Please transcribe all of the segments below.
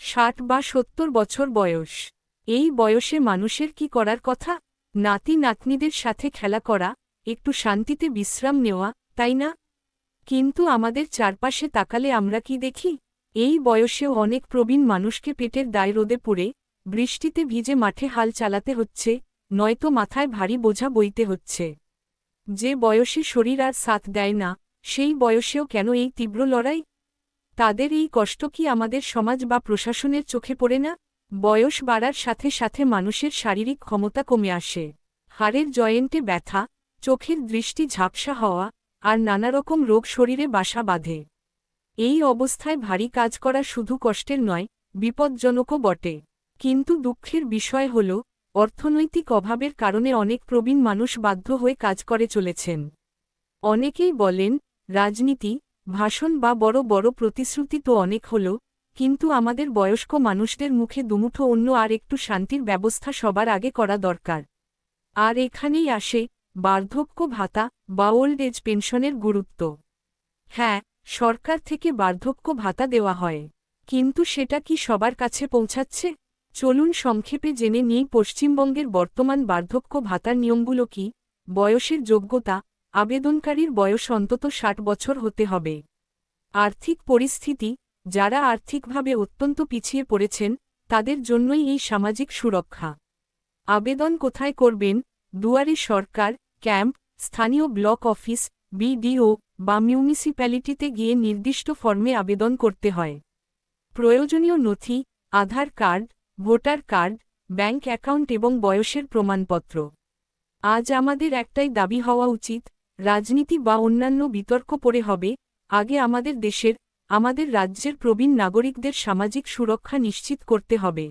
60 বা 70 বছর বয়স। এই বয়সে মানুষের কি করার কথা? নাতি নাতনিদের সাথে খেলা করা, একটু শান্তিতে বিশ্রাম নেওয়া, তাই না? কিন্তু আমাদের চারপাশে তাকালে আমরা কি দেখি? এই বয়সেও অনেক প্রবীণ মানুষকে পেটের দায় রোদে পুড়ে, বৃষ্টিতে ভিজে মাঠে হাল চালাতে হচ্ছে, নয়তো মাথায় ভারী বোঝা বইতে হচ্ছে। যে বয়সে শরীর আর সাথ দেয় না, সেই বয়সেও কেন এই তীব্র লড়াই? তাদের এই কষ্ট কি আমাদের সমাজ বা প্রশাসনের চোখে পড়ে না? বয়স বাড়ার সাথে সাথে মানুষের শারীরিক ক্ষমতা কমে আসে। হাড়ের জয়েন্টে ব্যথা, চোখের দৃষ্টি ঝাপসা হওয়া, আর নানারকম রোগ শরীরে বাসা বাঁধে। এই অবস্থায় ভারী কাজ করা শুধু কষ্টের নয়, বিপজ্জনকও বটে। কিন্তু দুঃখের বিষয় হল, অর্থনৈতিক অভাবের কারণে অনেক প্রবীণ মানুষ বাধ্য হয়ে কাজ করে চলেছেন। অনেকেই বলেন, রাজনীতি, ভাষণ বা বড় বড় প্রতিশ্রুতি তো অনেক হল, কিন্তু আমাদের বয়স্ক মানুষদের মুখে দুমুঠো অন্য আর একটু শান্তির ব্যবস্থা সবার আগে করা দরকার। আর এখানেই আসে বার্ধক্য ভাতা বা ওল্ড এজ পেনশনের গুরুত্ব। হ্যাঁ, সরকার থেকে বার্ধক্য ভাতা দেওয়া হয়, কিন্তু সেটা কি সবার কাছে পৌঁছাচ্ছে? চলুন সংক্ষেপে জেনে নিই পশ্চিমবঙ্গের বর্তমান বার্ধক্য ভাতার নিয়মগুলো কি। বয়সের যোগ্যতা, আবেদনকারীর বয়স অন্তত 60 বছর হতে হবে। আর্থিক পরিস্থিতি, যারা আর্থিকভাবে অত্যন্ত পিছিয়ে পড়েছেন, তাদের জন্যই এই সামাজিক সুরক্ষা। আবেদন কোথায় করবেন? দুয়ারে সরকার, ক্যাম্প, স্থানীয় ব্লক অফিস, বিডিও বা মিউনিসিপ্যালিটিতে গিয়ে নির্দিষ্ট ফর্মে আবেদন করতে হয়। প্রয়োজনীয় নথি: Aadhaar card, voter card, bank account এবং বয়সের প্রমাণপত্র। আজ আমাদের একটাই দাবি হওয়া উচিত, রাজনীতি বা অন্যান্য বিতর্ক পরে হবে, আগে আমাদের দেশের, আমাদের রাজ্যের প্রবীণ নাগরিকদের সামাজিক সুরক্ষা নিশ্চিত করতে হবে।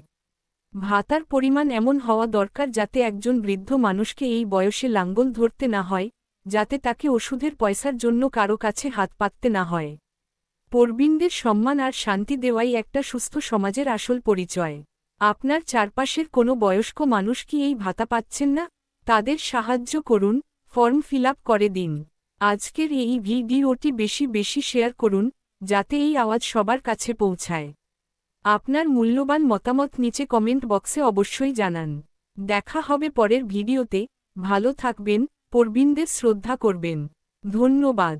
ভাতার পরিমাণ এমন হওয়া দরকার যাতে একজন বৃদ্ধ মানুষকে এই বয়সে লাঙ্গল ধরতে না হয়, যাতে তাকে ওষুধের পয়সার জন্য কারো কাছে হাত পাততে না হয়। প্রবীণদের সম্মান আর শান্তি দেওয়াই একটা সুস্থ সমাজের আসল পরিচয়। আপনার চারপাশের কোনো বয়স্ক মানুষ কি এই ভাতা পাচ্ছেন না? তাদের সাহায্য করুন, ফর্ম ফিল আপ করে দিন। আজকের এই ভিডিওটি বেশি বেশি শেয়ার করুন, যাতে এই আওয়াজ সবার কাছে পৌঁছায়। আপনার মূল্যবান মতামত নিচে কমেন্ট বক্সে অবশ্যই জানান। দেখা হবে পরের ভিডিওতে। ভালো থাকবেন, প্রবীণদের শ্রদ্ধা করবেন। ধন্যবাদ।